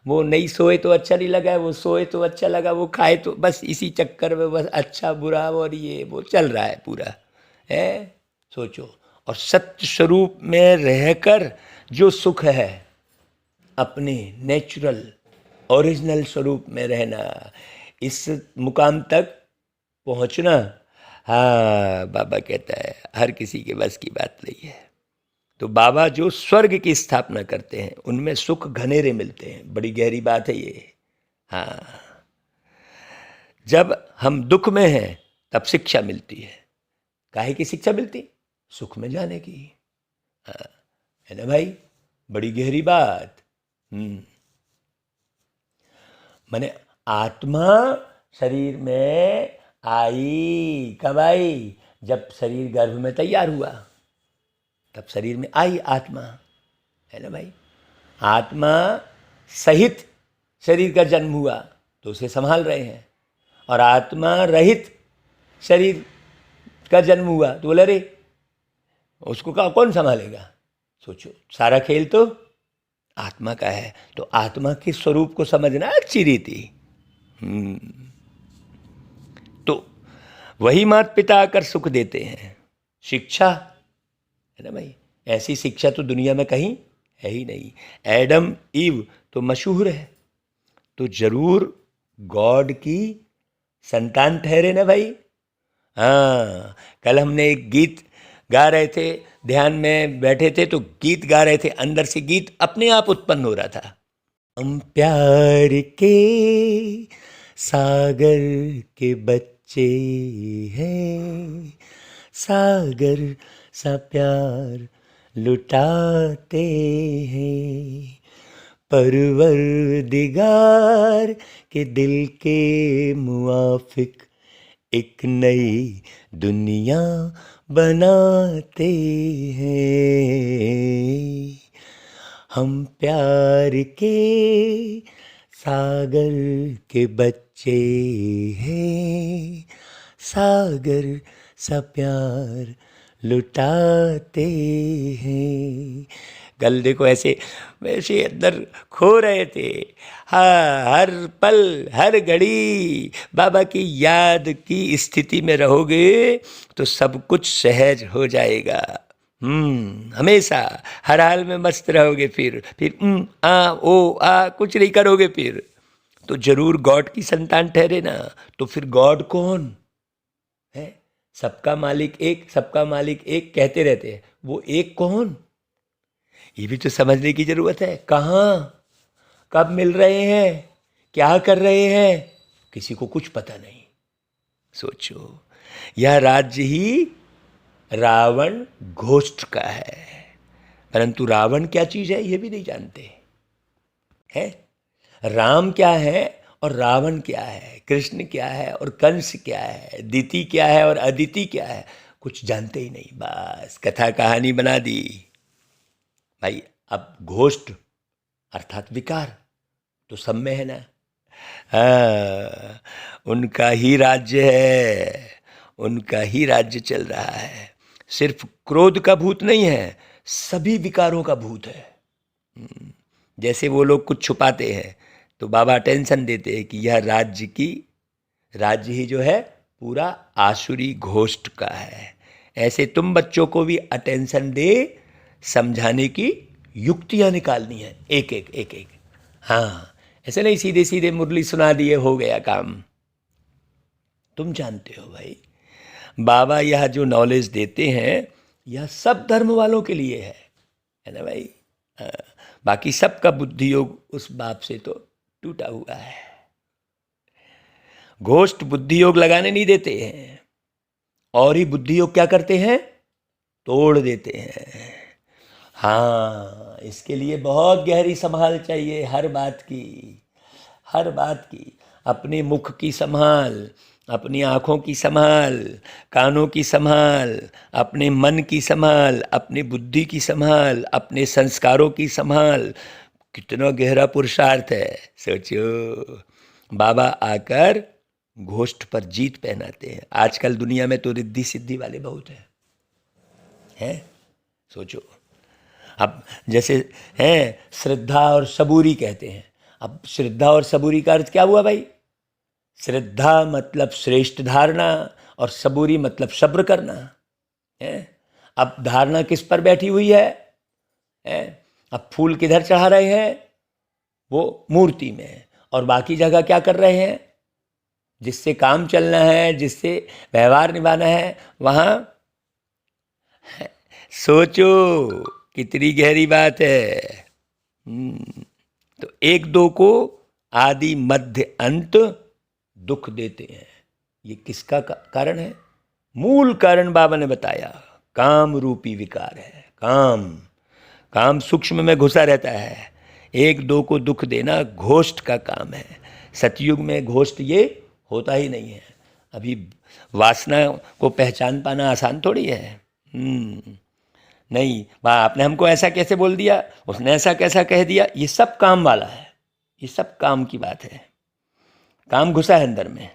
वो नहीं सोए तो अच्छा नहीं लगा है, वो सोए तो अच्छा लगा, वो खाए तो, बस इसी चक्कर में बस अच्छा बुरा और ये वो चल रहा है पूरा है। सोचो, और सत्य स्वरूप में रहकर जो सुख है, अपने नेचुरल ओरिजिनल स्वरूप में रहना, इस मुकाम तक पहुंचना, हाँ बाबा कहता है हर किसी के बस की बात नहीं है। तो बाबा जो स्वर्ग की स्थापना करते हैं उनमें सुख घनेरे मिलते हैं। बड़ी गहरी बात है ये। हाँ, जब हम दुख में हैं तब शिक्षा मिलती है। काहे की शिक्षा मिलती? सुख में जाने की। हाँ, है ना भाई? बड़ी गहरी बात। माने आत्मा शरीर में आई कब आई? जब शरीर गर्भ में तैयार हुआ तब शरीर में आई आत्मा, है ना भाई? आत्मा सहित शरीर का जन्म हुआ तो उसे संभाल रहे हैं, और आत्मा रहित शरीर का जन्म हुआ तो बोले रे उसको कौन संभालेगा? सोचो, सारा खेल तो आत्मा का है। तो आत्मा के स्वरूप को समझना अच्छी रीति। तो वही माता पिता आकर सुख देते हैं। शिक्षा, है ना भाई? ऐसी शिक्षा तो दुनिया में कहीं है ही नहीं। एडम ईव तो मशहूर है, तो जरूर गॉड की संतान ठहरे ना भाई। हाँ, कल हमने एक गीत गा रहे थे, ध्यान में बैठे थे तो गीत गा रहे थे, अंदर से गीत अपने आप उत्पन्न हो रहा था। हम प्यार के सागर के बच्चे हैं, सागर सा प्यार लुटाते हैं, परवरदिगार के दिल के मुआफिक एक नई दुनिया बनाते हैं। हम प्यार के सागर के बच्चे हैं, सागर सा प्यार लुटाते हैं। कल देखो ऐसे वैसे अंदर खो रहे थे। हाँ, हर पल हर घड़ी बाबा की याद की स्थिति में रहोगे तो सब कुछ सहज हो जाएगा। हमेशा हर हाल में मस्त रहोगे। फिर आ ओ आ कुछ नहीं करोगे फिर तो जरूर गॉड की संतान ठहरे ना। तो फिर गॉड कौन है? सबका मालिक एक, सबका मालिक एक कहते रहते हैं, वो एक कौन? ये भी तो समझने की जरूरत है। कहाँ कब मिल रहे हैं, क्या कर रहे हैं, किसी को कुछ पता नहीं। सोचो, यह राज्य ही रावण घोष्ठ का है, परंतु रावण क्या चीज है ये भी नहीं जानते है। राम क्या है और रावण क्या है, कृष्ण क्या है और कंस क्या है, दिति क्या है और अदिति क्या है, कुछ जानते ही नहीं। बस कथा कहानी बना दी भाई। अब घोष्ठ अर्थात विकार तो सब में है ना। हाँ, उनका ही राज्य है उनका ही राज्य चल रहा है। सिर्फ क्रोध का भूत नहीं है, सभी विकारों का भूत है। जैसे वो लोग कुछ छुपाते हैं तो बाबा टेंशन देते हैं कि यह राज्य ही जो है पूरा आसुरी घोष्ट का है। ऐसे तुम बच्चों को भी अटेंशन दे समझाने की युक्तियां निकालनी है, एक एक एक एक। हाँ, ऐसे नहीं सीधे सीधे मुरली सुना दिए हो गया काम। तुम जानते हो भाई, बाबा यह जो नॉलेज देते हैं यह सब धर्म वालों के लिए है ना भाई। बाकी सबका बुद्धि योग उस बाप से तो टूटा हुआ है। घोष्ट बुद्धि योग लगाने नहीं देते हैं, और ही बुद्धि योग क्या करते हैं, तोड़ देते हैं। हाँ, इसके लिए बहुत गहरी संभाल चाहिए हर बात की, हर बात की। अपने मुख की संभाल, अपनी आँखों की संभाल, कानों की संभाल, अपने मन की संभाल, अपनी बुद्धि की संभाल, अपने संस्कारों की संभाल। कितना गहरा पुरुषार्थ है, सोचो। बाबा आकर घोष्ट पर जीत पहनाते हैं। आजकल दुनिया में तो रिद्धि सिद्धि वाले बहुत हैं, सोचो। अब जैसे हैं श्रद्धा और सबूरी कहते हैं। अब श्रद्धा और सबूरी का अर्थ क्या हुआ भाई? श्रद्धा मतलब श्रेष्ठ धारणा और सबूरी मतलब सब्र करना है। अब धारणा किस पर बैठी हुई है? अब फूल किधर चढ़ा रहे हैं? वो मूर्ति में। और बाकी जगह क्या कर रहे हैं? जिससे काम चलना है, जिससे व्यवहार निभाना है, वहाँ सोचो कितनी गहरी बात है। तो एक दो को आदि मध्य अंत दुख देते हैं। ये किसका कारण है? मूल कारण बाबा ने बताया, काम रूपी विकार है। काम सूक्ष्म में घुसा रहता है। एक दो को दुख देना घोष्ट का काम है। सतयुग में घोष्ट ये होता ही नहीं है। अभी वासना को पहचान पाना आसान थोड़ी है। नहीं, आपने हमको ऐसा कैसे बोल दिया, उसने ऐसा कैसा कह दिया, ये सब काम वाला है, ये सब काम की बात है। काम घुसा है अंदर में।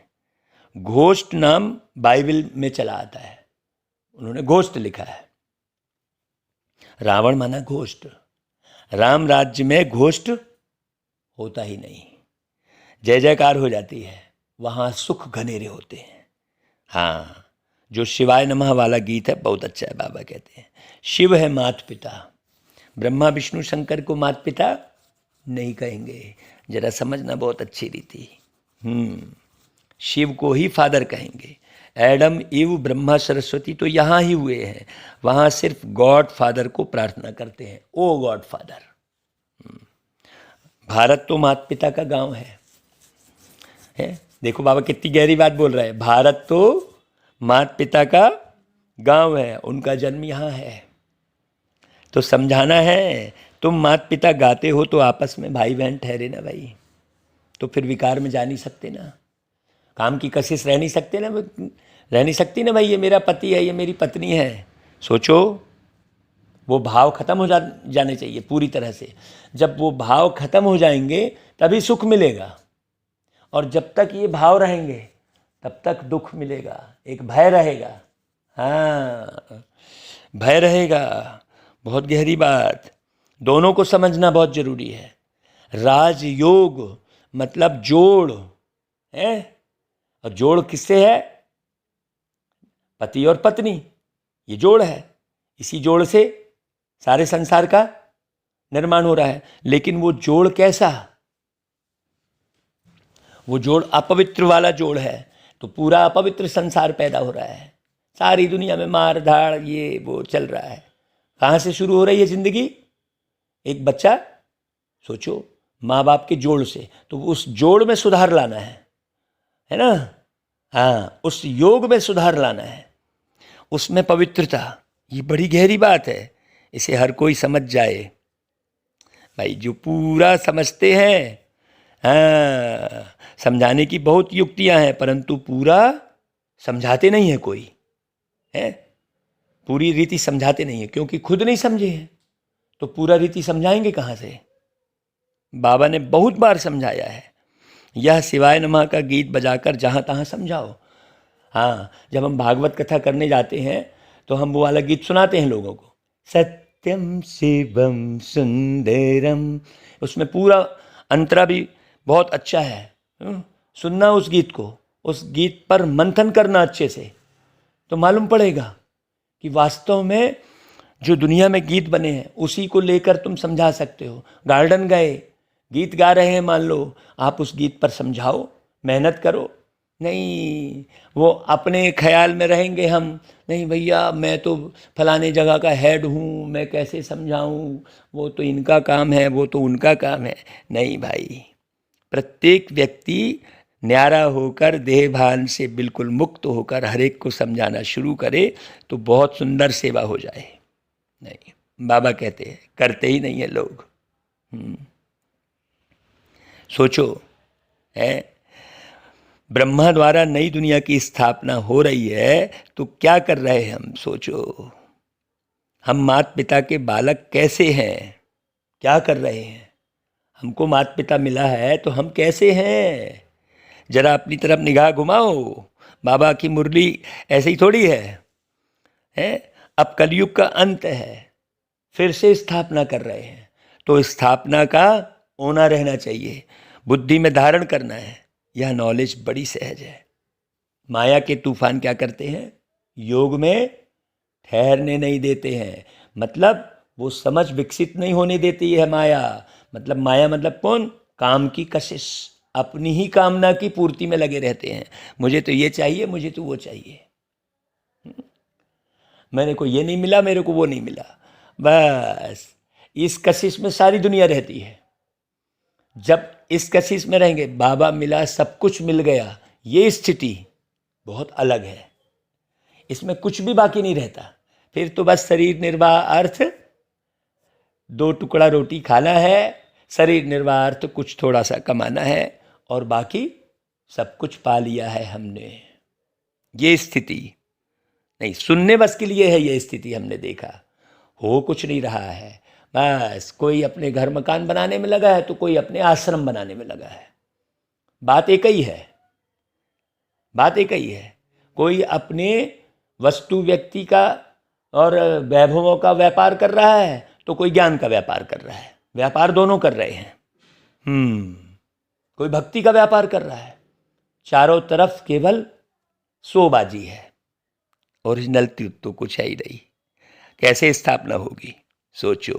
घोष्ट नाम बाइबल में चला आता है, उन्होंने घोष्ट लिखा है। रावण माना घोष्ट। राम राज्य में घोष्ट होता ही नहीं। जय जयकार हो जाती है, वहाँ सुख घनेरे होते हैं। हाँ, जो शिवाय नमः वाला गीत है बहुत अच्छा है। बाबा कहते हैं शिव है मात पिता, ब्रह्मा विष्णु शंकर को मात पिता नहीं कहेंगे। जरा समझना बहुत अच्छी रीति। शिव को ही फादर कहेंगे। एडम ईव ब्रह्मा सरस्वती तो यहाँ ही हुए हैं, वहाँ सिर्फ गॉड फादर को प्रार्थना करते हैं, ओ गॉड फादर। भारत तो माता पिता का गांव है? देखो बाबा कितनी गहरी बात बोल रहा है। भारत तो माता पिता का गांव है, उनका जन्म यहाँ है। तो समझाना है, तुम माता पिता गाते हो तो आपस में भाई बहन ठहरे ना भाई। तो फिर विकार में जा नहीं सकते ना, काम की कशिश रह नहीं सकते ना, रह नहीं सकती ना भाई। ये मेरा पति है, ये मेरी पत्नी है। सोचो, वो भाव खत्म हो जाने चाहिए पूरी तरह से। जब वो भाव खत्म हो जाएंगे तभी सुख मिलेगा, और जब तक ये भाव रहेंगे तब तक दुख मिलेगा। एक भय रहेगा। हाँ, भय रहेगा। बहुत गहरी बात, दोनों को समझना बहुत जरूरी है। राजयोग मतलब जोड़ है, और जोड़ किससे है? पति और पत्नी, ये जोड़ है। इसी जोड़ से सारे संसार का निर्माण हो रहा है। लेकिन वो जोड़ कैसा? वो जोड़ अपवित्र वाला जोड़ है, तो पूरा अपवित्र संसार पैदा हो रहा है। सारी दुनिया में मार धाड़ ये वो चल रहा है। कहाँ से शुरू हो रही है जिंदगी? एक बच्चा, सोचो, माँ बाप के जोड़ से। तो उस जोड़ में सुधार लाना है ना? हाँ, उस योग में सुधार लाना है, उसमें पवित्रता। ये बड़ी गहरी बात है, इसे हर कोई समझ जाए भाई। जो पूरा समझते हैं, हाँ, समझाने की बहुत युक्तियां हैं, परंतु पूरा समझाते नहीं है कोई, है पूरी रीति समझाते नहीं है, क्योंकि खुद नहीं समझे हैं। तो पूरा रीति समझाएंगे कहाँ से? बाबा ने बहुत बार समझाया है। यह शिवाय नमः का गीत बजाकर जहाँ तहाँ समझाओ। हाँ, जब हम भागवत कथा करने जाते हैं तो हम वो वाला गीत सुनाते हैं लोगों को, सत्यम शिवम सुंदरम, उसमें पूरा अंतरा भी बहुत अच्छा है। सुनना उस गीत को, उस गीत पर मंथन करना अच्छे से, तो मालूम पड़ेगा कि वास्तव में जो दुनिया में गीत बने हैं उसी को लेकर तुम समझा सकते हो। गार्डन गए, गीत गा रहे हैं, मान लो, आप उस गीत पर समझाओ, मेहनत करो। नहीं, वो अपने ख्याल में रहेंगे हम, नहीं भैया मैं तो फलाने जगह का हेड हूँ, मैं कैसे समझाऊँ, वो तो इनका काम है, वो तो उनका काम है। नहीं भाई, प्रत्येक व्यक्ति न्यारा होकर, देह भान से बिल्कुल मुक्त होकर हर एक को समझाना शुरू करे तो बहुत सुंदर सेवा हो जाए। नहीं, बाबा कहते हैं, करते ही नहीं है लोग। सोचो, है ब्रह्मा द्वारा नई दुनिया की स्थापना हो रही है तो क्या कर रहे हैं हम? सोचो, हम माता पिता के बालक कैसे हैं, क्या कर रहे हैं? हमको माता पिता मिला है तो हम कैसे हैं? जरा अपनी तरफ निगाह घुमाओ। बाबा की मुरली ऐसे ही थोड़ी है? अब कलयुग का अंत है, फिर से स्थापना कर रहे हैं, तो स्थापना का होना रहना चाहिए, बुद्धि में धारण करना है। यह नॉलेज बड़ी सहज है। माया के तूफान क्या करते हैं? योग में ठहरने नहीं देते हैं, मतलब वो समझ विकसित नहीं होने देती है माया। मतलब माया मतलब कौन? काम की कशिश, अपनी ही कामना की पूर्ति में लगे रहते हैं। मुझे तो ये चाहिए, मुझे तो वो चाहिए, मेरे को ये नहीं मिला, मेरे को वो नहीं मिला, बस इस कशिश में सारी दुनिया रहती है। जब इस कशिश में रहेंगे, बाबा मिला, सब कुछ मिल गया, ये स्थिति बहुत अलग है। इसमें कुछ भी बाकी नहीं रहता, फिर तो बस शरीर निर्वाह अर्थ 2 टुकड़ा रोटी खाना है, शरीर निर्वाह अर्थ कुछ थोड़ा सा कमाना है, और बाकी सब कुछ पा लिया है हमने। ये स्थिति नहीं, सुनने बस के लिए है ये स्थिति। हमने देखा हो कुछ नहीं रहा है, बस कोई अपने घर मकान बनाने में लगा है तो कोई अपने आश्रम बनाने में लगा है। बात एक ही है, बात एक ही है। कोई अपने वस्तु व्यक्ति का और वैभवों का व्यापार कर रहा है तो कोई ज्ञान का व्यापार कर रहा है। व्यापार दोनों कर रहे हैं। कोई भक्ति का व्यापार कर रहा है। चारों तरफ केवल शोबाजी है, ओरिजिनल तो कुछ है ही नहीं। कैसे स्थापना होगी? सोचो।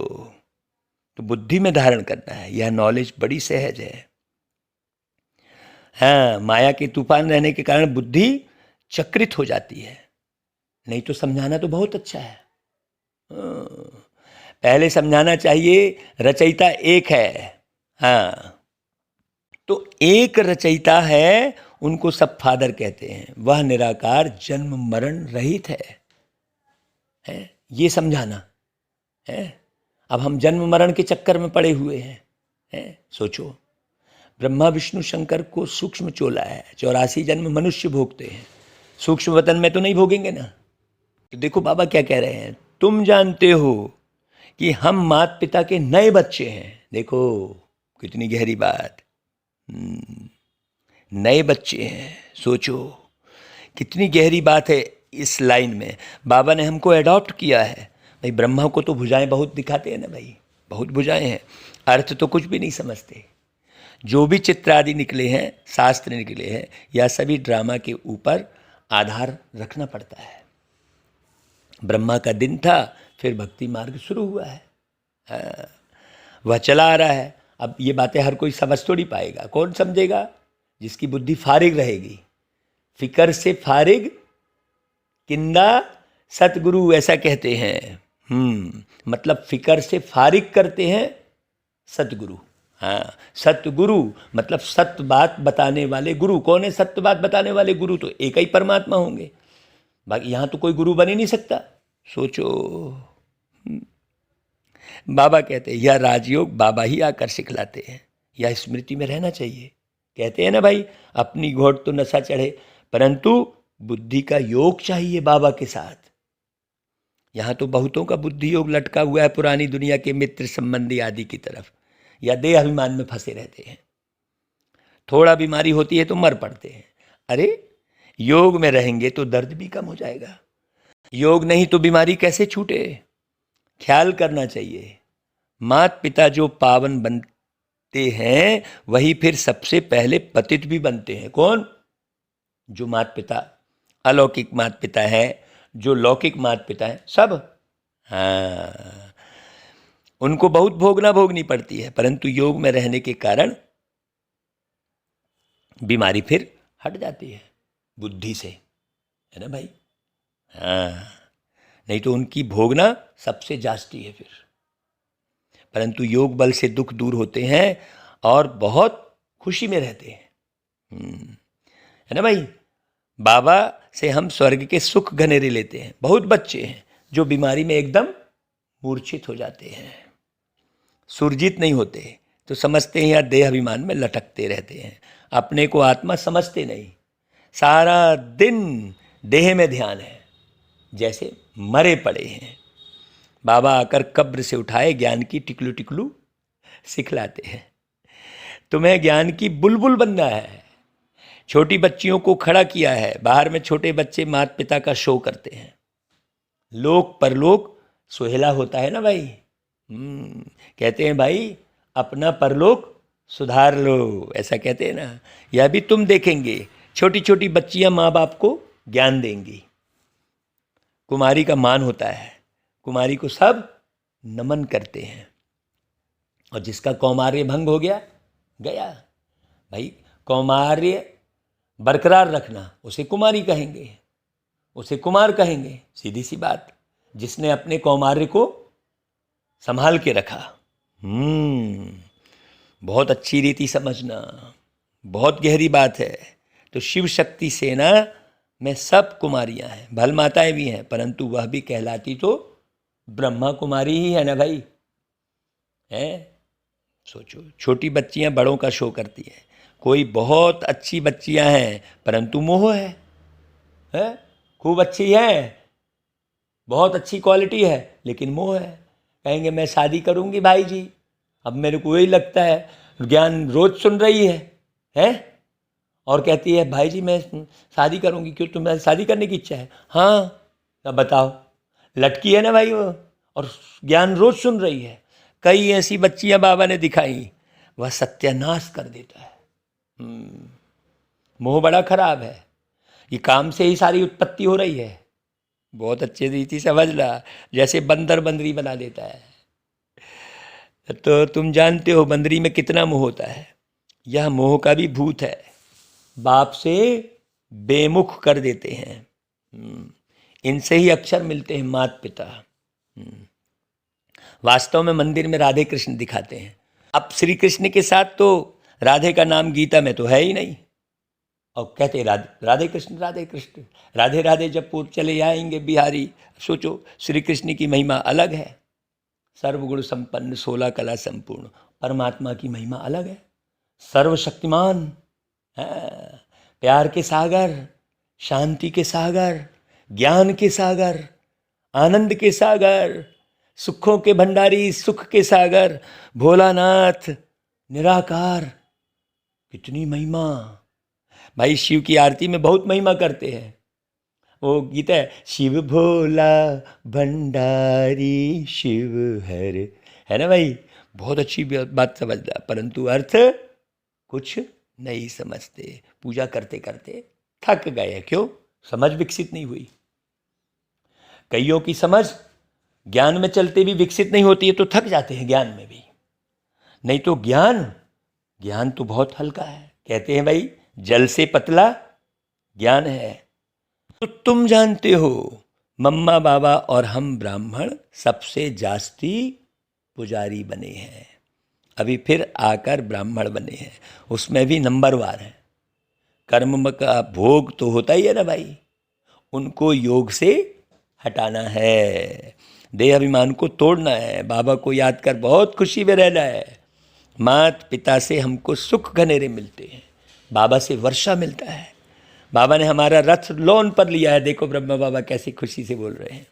तो बुद्धि में धारण करना है, यह नॉलेज बड़ी सहज है। हाँ, माया के तूफान रहने के कारण बुद्धि चक्रित हो जाती है, नहीं तो समझाना तो बहुत अच्छा है। पहले समझाना चाहिए रचयिता एक है। हाँ, तो एक रचयिता है, उनको सब फादर कहते हैं। वह निराकार जन्म मरण रहित है, ये समझाना है। अब हम जन्म मरण के चक्कर में पड़े हुए हैं। सोचो, ब्रह्मा विष्णु शंकर को सूक्ष्म चोला है, 84 जन्म मनुष्य भोगते हैं, सूक्ष्म वतन में तो नहीं भोगेंगे ना। तो देखो बाबा क्या कह रहे हैं, तुम जानते हो कि हम माता पिता के नए बच्चे हैं। देखो कितनी गहरी बात, नए बच्चे हैं। सोचो कितनी गहरी बात है इस लाइन में। बाबा ने हमको एडॉप्ट किया है। भाई ब्रह्मा को तो भुजाएं बहुत दिखाते हैं ना भाई, बहुत भुजाएं हैं, अर्थ तो कुछ भी नहीं समझते। जो भी चित्र आदि निकले हैं, शास्त्र निकले हैं, यह सभी ड्रामा के ऊपर आधार रखना पड़ता है। ब्रह्मा का दिन था, फिर भक्ति मार्ग शुरू हुआ है। वह चला आ रहा है। अब ये बातें हर कोई समझ थोड़ी पाएगा। कौन समझेगा? जिसकी बुद्धि फारिग रहेगी, फिकर से फारिग किंदा सतगुरु, ऐसा कहते हैं। मतलब फिकर से फारिग करते हैं सतगुरु। हाँ, सतगुरु मतलब सत्य बात बताने वाले गुरु। कौन है सत्य बात बताने वाले गुरु? तो एक ही परमात्मा होंगे, बाकी यहाँ तो कोई गुरु बन ही नहीं सकता। सोचो, बाबा कहते हैं यह राजयोग बाबा ही आकर सिखलाते हैं, यह स्मृति में रहना चाहिए। कहते हैं ना भाई, अपनी घोड़ तो नशा चढ़े, परंतु बुद्धि का योग चाहिए बाबा के साथ। यहाँ तो बहुतों का बुद्धि योग लटका हुआ है पुरानी दुनिया के मित्र संबंधी आदि की तरफ, या देह अभिमान में फंसे रहते हैं। थोड़ा बीमारी होती है तो मर पड़ते हैं। अरे योग में रहेंगे तो दर्द भी कम हो जाएगा। योग नहीं तो बीमारी कैसे छूटे। ख्याल करना चाहिए। माता पिता जो पावन बनते हैं वही फिर सबसे पहले पतित भी बनते हैं। कौन? जो माता पिता अलौकिक माता पिता है, जो लौकिक माता पिता है, सब। हाँ, उनको बहुत भोगनी पड़ती है, परंतु योग में रहने के कारण बीमारी फिर हट जाती है बुद्धि से, है ना भाई। हाँ, नहीं तो उनकी भोगना सबसे जास्ती है फिर। परंतु योग बल से दुख दूर होते हैं और बहुत खुशी में रहते हैं, है ना भाई। बाबा से हम स्वर्ग के सुख घनेरे लेते हैं। बहुत बच्चे हैं जो बीमारी में एकदम मूर्छित हो जाते हैं, सुरजित नहीं होते, तो समझते हैं या देह अभिमान में लटकते रहते हैं, अपने को आत्मा समझते नहीं, सारा दिन देह में ध्यान है, जैसे मरे पड़े हैं। बाबा आकर कब्र से उठाए ज्ञान की टिकलू टिकलू सिखलाते हैं। तुम्हें ज्ञान की बुलबुल बनना है। छोटी बच्चियों को खड़ा किया है। बाहर में छोटे बच्चे माता पिता का शो करते हैं। लोक परलोक सुहेला होता है ना भाई। कहते हैं भाई अपना परलोक सुधार लो, ऐसा कहते हैं ना। यह भी तुम देखेंगे, छोटी छोटी बच्चियां माँ बाप को ज्ञान देंगी। कुमारी का मान होता है, कुमारी को सब नमन करते हैं। और जिसका कौमार्य भंग हो गया गया भाई। कौमार्य बरकरार रखना उसे कुमारी कहेंगे, उसे कुमार कहेंगे, सीधी सी बात। जिसने अपने कौमार्य को संभाल के रखा। बहुत अच्छी रीति समझना, बहुत गहरी बात है। तो शिव शक्ति सेना में सब कुमारियां हैं, भल माताएं भी हैं, परंतु वह भी कहलाती तो ब्रह्मा कुमारी ही है ना भाई। है, सोचो, छोटी बच्चियां बड़ों का शो करती हैं। कोई बहुत अच्छी बच्चियां हैं परंतु मोह है, खूब अच्छी है, बहुत अच्छी क्वालिटी है, लेकिन मोह है। कहेंगे मैं शादी करूंगी भाई जी, अब मेरे को वही लगता है। ज्ञान रोज सुन रही है और कहती है भाई जी मैं शादी करूंगी। क्यों, तुम्हें शादी करने की इच्छा है? हाँ, अब बताओ, लटकी है ना भाई वो, और ज्ञान रोज सुन रही है। कई ऐसी बच्चियां बाबा ने दिखाई, वह सत्यानाश कर देता है। मोह बड़ा खराब है। ये काम से ही सारी उत्पत्ति हो रही है। बहुत अच्छे रीति समझ ला, जैसे बंदर बंदरी बना देता है। तो तुम जानते हो बंदरी में कितना मोह होता है। यह मोह का भी भूत है, बाप से बेमुख कर देते हैं। इनसे ही अक्षर मिलते हैं माता पिता। वास्तव में मंदिर में राधे कृष्ण दिखाते हैं। अब श्री कृष्ण के साथ तो राधे का नाम गीता में तो है ही नहीं, और कहते राधे कृष्ण राधे कृष्ण, राधे राधे जब पूर्व चले आएंगे बिहारी। सोचो, श्री कृष्ण की महिमा अलग है, सर्वगुण संपन्न 16 कला संपूर्ण। परमात्मा की महिमा अलग है, सर्वशक्तिमान है, प्यार के सागर, शांति के सागर, ज्ञान के सागर, आनंद के सागर, सुखों के भंडारी, सुख के सागर, भोलानाथ निराकार। कितनी महिमा भाई। शिव की आरती में बहुत महिमा करते हैं। वो गीत है, शिव भोला भंडारी शिव हर, है ना भाई। बहुत अच्छी बात समझना, परंतु अर्थ कुछ नहीं समझते। पूजा करते करते थक गए। क्यों? समझ विकसित नहीं हुई। कईयों की समझ ज्ञान में चलते भी विकसित नहीं होती है, तो थक जाते हैं ज्ञान में भी। नहीं तो ज्ञान तो बहुत हल्का है। कहते हैं भाई जल से पतला ज्ञान है। तो तुम जानते हो मम्मा बाबा और हम ब्राह्मण सबसे जास्ती पुजारी बने हैं। अभी फिर आकर ब्राह्मण बने हैं, उसमें भी नंबरवार है। कर्म का भोग तो होता ही है ना भाई, उनको योग से हटाना है, देह अभिमान को तोड़ना है, बाबा को याद कर बहुत खुशी में रहना है। माता पिता से हमको सुख घनेरे मिलते हैं, बाबा से वर्षा मिलता है। बाबा ने हमारा रथ लोन पर लिया है। देखो ब्रह्मा बाबा कैसी खुशी से बोल रहे हैं।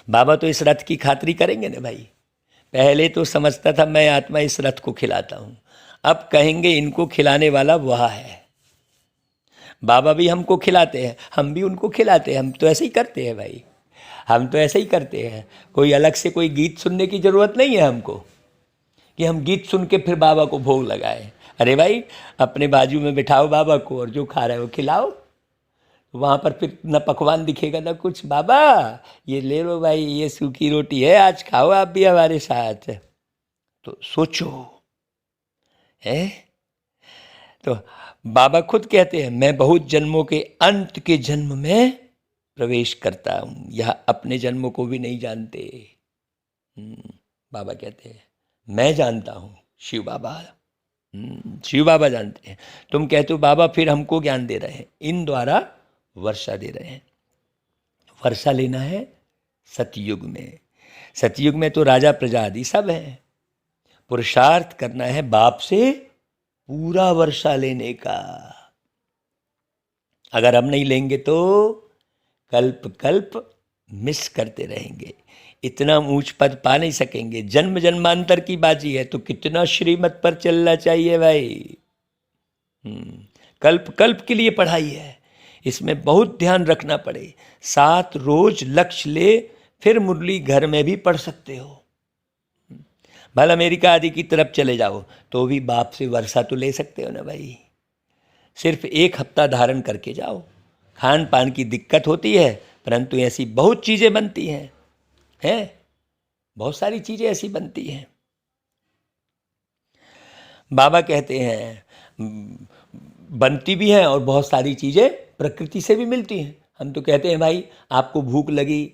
बाबा तो इस रथ की खातिरी करेंगे ना भाई। पहले तो समझता था मैं आत्मा इस रथ को खिलाता हूँ, अब कहेंगे इनको खिलाने वाला वह है। बाबा भी हमको खिलाते हैं, हम भी उनको खिलाते हैं। हम तो ऐसे ही करते हैं भाई, हम तो ऐसे ही करते हैं। कोई अलग से कोई गीत सुनने की ज़रूरत नहीं है हमको कि हम गीत सुन के फिर बाबा को भोग लगाए। अरे भाई, अपने बाजू में बिठाओ बाबा को और जो खा रहे हो खिलाओ। वहाँ पर फिर न पकवान दिखेगा न कुछ। बाबा ये ले लो भाई, ये सूखी रोटी है, आज खाओ आप भी हमारे साथ। तो सोचो, है तो बाबा खुद कहते हैं, मैं बहुत जन्मों के अंत के जन्म में प्रवेश करता हूँ, यह अपने जन्मों को भी नहीं जानते। बाबा कहते हैं मैं जानता हूँ, शिव बाबा शिव बाबा जानते हैं। तुम कहते हो बाबा फिर हमको ज्ञान दे रहे हैं, इन द्वारा वर्षा दे रहे हैं। वर्षा लेना है सतयुग में। सतयुग में तो राजा प्रजा आदि सब है। पुरुषार्थ करना है बाप से पूरा वर्षा लेने का। अगर हम नहीं लेंगे तो कल्प कल्प मिस करते रहेंगे, इतना ऊंच पद पा नहीं सकेंगे। जन्म जन्मांतर की बाजी है तो कितना श्रीमत पर चलना चाहिए भाई। कल्प कल्प के लिए पढ़ाई है, इसमें बहुत ध्यान रखना पड़े। 7 रोज लक्ष्य ले, फिर मुरली घर में भी पढ़ सकते हो। भले अमेरिका आदि की तरफ चले जाओ तो भी बाप से वर्षा तो ले सकते हो ना भाई। सिर्फ 1 हफ्ता धारण करके जाओ। खान पान की दिक्कत होती है, परंतु ऐसी बहुत चीज़ें बनती हैं, बहुत सारी चीज़ें ऐसी बनती हैं। बाबा कहते हैं बनती भी हैं और बहुत सारी चीज़ें प्रकृति से भी मिलती हैं। हम तो कहते हैं भाई आपको भूख लगी,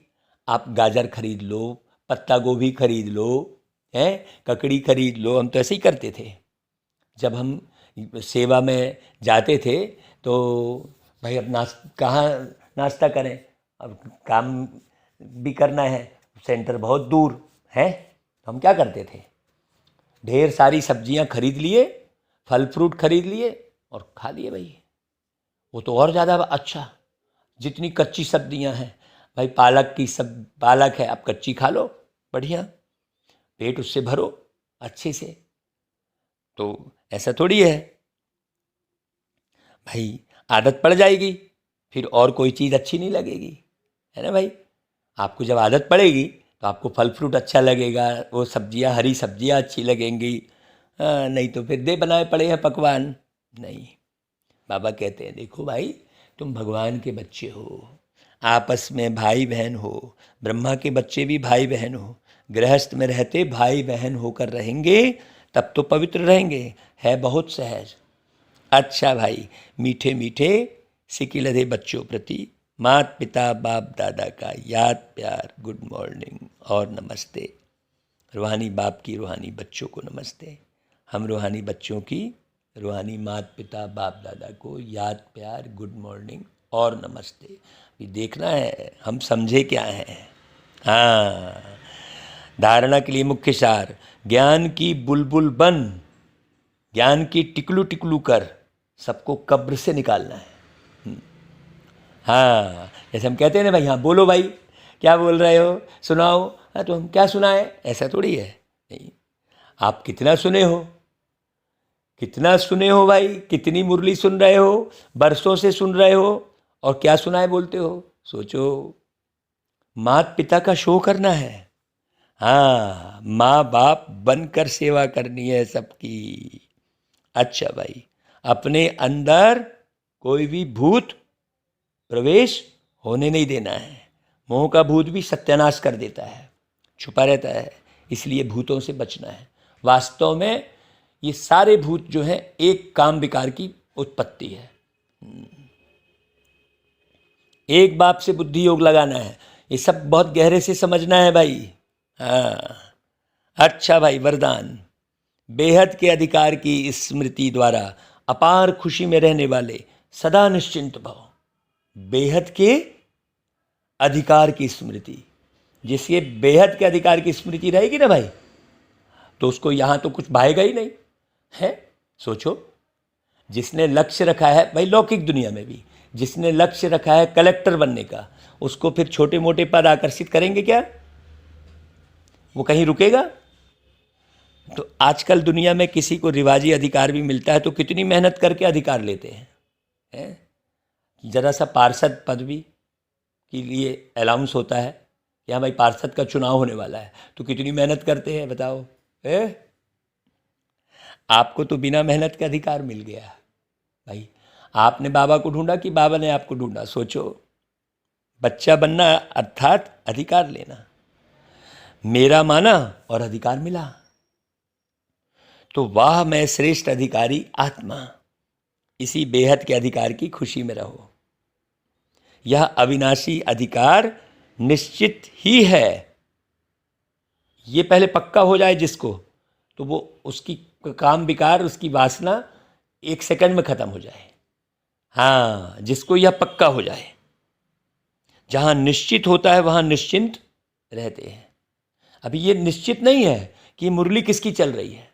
आप गाजर खरीद लो, पत्ता गोभी खरीद लो, ककड़ी खरीद लो। हम तो ऐसे ही करते थे जब हम सेवा में जाते थे। तो भाई अब कहाँ नाश्ता करें, अब काम भी करना है, सेंटर बहुत दूर है। तो हम क्या करते थे, ढेर सारी सब्जियां खरीद लिए, फल फ्रूट खरीद लिए और खा लिए भाई। वो तो और ज़्यादा अच्छा, जितनी कच्ची सब्जियां हैं भाई, पालक है, आप कच्ची खा लो, बढ़िया, पेट उससे भरो अच्छे से। तो ऐसा थोड़ी है भाई, आदत पड़ जाएगी फिर और कोई चीज़ अच्छी नहीं लगेगी, है ना भाई। आपको जब आदत पड़ेगी तो आपको फल फ्रूट अच्छा लगेगा, वो सब्जियां, हरी सब्जियां अच्छी लगेंगी। नहीं तो फिर दे बनाए पड़े हैं पकवान। नहीं, बाबा कहते हैं देखो भाई, तुम भगवान के बच्चे हो, आपस में भाई बहन हो। ब्रह्मा के बच्चे भी भाई बहन हो, गृहस्थ में रहते भाई बहन होकर रहेंगे तब तो पवित्र रहेंगे। है बहुत सहज। अच्छा भाई, मीठे मीठे सिकी लधे बच्चों प्रति माता पिता बाप दादा का याद प्यार, गुड मॉर्निंग और नमस्ते। रूहानी बाप की रूहानी बच्चों को नमस्ते। हम रूहानी बच्चों की रूहानी माता पिता बाप दादा को याद प्यार, गुड मॉर्निंग और नमस्ते। ये देखना है हम समझे क्या हैं। हाँ, धारणा के लिए मुख्य सार, ज्ञान की बुलबुल बन, ज्ञान की टिकलू टिकलू कर, सबको कब्र से निकालना है। हाँ, जैसे हम कहते हैं ना भाई, हाँ बोलो भाई, क्या बोल रहे हो, सुनाओ। हाँ तो हम क्या सुनाएं, ऐसा थोड़ी है। नहीं, आप कितना सुने हो, कितना सुने हो भाई, कितनी मुरली सुन रहे हो, बरसों से सुन रहे हो, और क्या सुनाए बोलते हो। सोचो, माता पिता का शो करना है। हाँ, माँ बाप बनकर सेवा करनी है सबकी। अच्छा भाई, अपने अंदर कोई भी भूत प्रवेश होने नहीं देना है। मोह का भूत भी सत्यानाश कर देता है, छुपा रहता है, इसलिए भूतों से बचना है। वास्तव में ये सारे भूत जो हैं एक काम विकार की उत्पत्ति है। एक बाप से बुद्धि योग लगाना है, ये सब बहुत गहरे से समझना है भाई। हाँ, अच्छा भाई, वरदान, बेहद के अधिकार की स्मृति द्वारा अपार खुशी में रहने वाले सदा निश्चिंत भव। बेहद के अधिकार की स्मृति, जिसके बेहद के अधिकार की स्मृति रहेगी ना भाई, तो उसको यहां तो कुछ भाएगा ही नहीं है। सोचो, जिसने लक्ष्य रखा है भाई, लौकिक दुनिया में भी जिसने लक्ष्य रखा है कलेक्टर बनने का, उसको फिर छोटे मोटे पद आकर्षित करेंगे क्या? वो कहीं रुकेगा? तो आजकल दुनिया में किसी को रिवाजी अधिकार भी मिलता है तो कितनी मेहनत करके अधिकार लेते हैं, जरा सा पार्षद पदवी के लिए अनाउंस होता है कि हाँ भाई पार्षद का चुनाव होने वाला है, तो कितनी मेहनत करते हैं बताओ। आपको तो बिना मेहनत के अधिकार मिल गया भाई। आपने बाबा को ढूंढा कि बाबा ने आपको ढूंढा? सोचो। बच्चा बनना अर्थात अधिकार लेना। मेरा माना और अधिकार मिला। तो वाह मैं श्रेष्ठ अधिकारी आत्मा, इसी बेहद के अधिकार की खुशी में रहो। यह अविनाशी अधिकार निश्चित ही है। ये पहले पक्का हो जाए जिसको, तो वो उसकी काम विकार, उसकी वासना 1 सेकंड में खत्म हो जाए। हाँ, जिसको यह पक्का हो जाए। जहां निश्चित होता है वहां निश्चिंत रहते हैं। अभी ये निश्चित नहीं है कि मुरली किसकी चल रही है।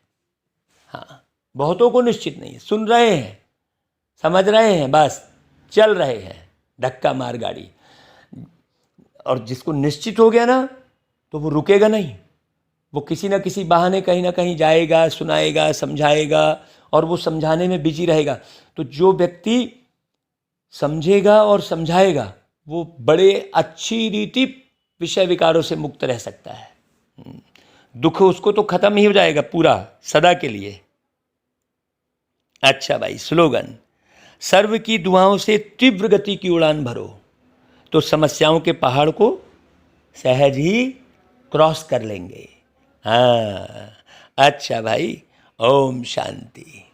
हाँ, बहुतों को निश्चित नहीं है, सुन रहे हैं, समझ रहे हैं, बस चल रहे हैं धक्का मार गाड़ी। और जिसको निश्चित हो गया ना, तो वो रुकेगा नहीं। वो किसी ना किसी बहाने कहीं ना कहीं जाएगा, सुनाएगा, समझाएगा, और वो समझाने में बिजी रहेगा। तो जो व्यक्ति समझेगा और समझाएगा वो बड़े अच्छी रीति विषय विकारों से मुक्त रह सकता है। दुख उसको तो खत्म ही हो जाएगा पूरा, सदा के लिए। अच्छा भाई, स्लोगन। सर्व की दुआओं से तीव्र गति की उड़ान भरो तो समस्याओं के पहाड़ को सहज ही क्रॉस कर लेंगे। हाँ, अच्छा भाई, ओम शांति।